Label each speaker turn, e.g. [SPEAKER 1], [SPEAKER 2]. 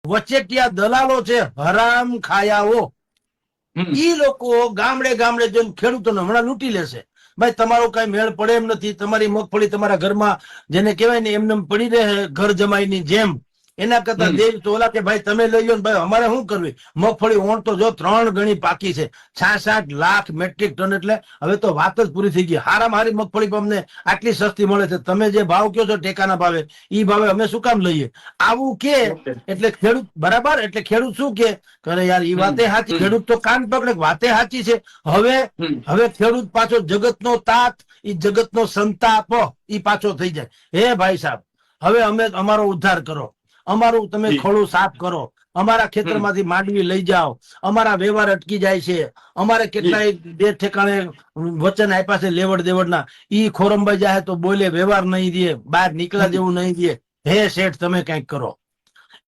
[SPEAKER 1] વચેટિયા દલાલો છે, હરામ ખાયાઓ, ઈ લોકો ગામડે ગામડે જઈને ખેડૂતોને હમણાં લૂંટી લેશે. ભાઈ તમારો કઈ મેળ પડે એમ નથી, તમારી મગફળી તમારા ઘરમાં જેને કહેવાય ને એમને પડી રહે ઘર જમાઈની જેમ, એના કરતા દેવ તો ઓલા કે ભાઈ તમે લઈ લો ને, ભાઈ અમારે શું કરવી, મગફળી ઓણ તો જો 3 ગણી પાકી છે, 66 લાખ મેટ્રિક ટન, એટલે હવે તો વાત જ પૂરી થઈ ગઈ. હારામાં હારી મગફળી અમને આટલી સસ્તી મળે છે, તમે જે ભાવ કહો છો ટેકાના ભાવે, ઈ ભાવે અમે શું કામ લઈએ, આવું કે એટલે ખેડૂત બરાબર, એટલે ખેડૂત શું કે કરે યાર ઈ વાતે સાચી, ખેડૂત તો કાન પકડે વાતે સાચી છે. હવે ખેડૂત પાછો જગતનો તાત, ઈ જગતનો સંતાપ ઈ પાછો થઈ જાય. હે ભાઈ સાહેબ, હવે અમે અમારો ઉદ્ધાર કરો, અમારું તમે ખોળું સાફ કરો, અમારા ખેતરમાંથી માંડવી લઈ જાઓ, અમારા વ્યવહાર અટકી જાય છે, અમારે કેટલાય બે ઠેકાણે વચન આપ્યા છે લેવડ દેવડના, ઈ ખોરંબાઈ જાય તો બોલે વ્યવહાર નહીં દે, બહાર નીકળ્યા જેવું નહીં દે. હે શેઠ તમે કઈક કરો.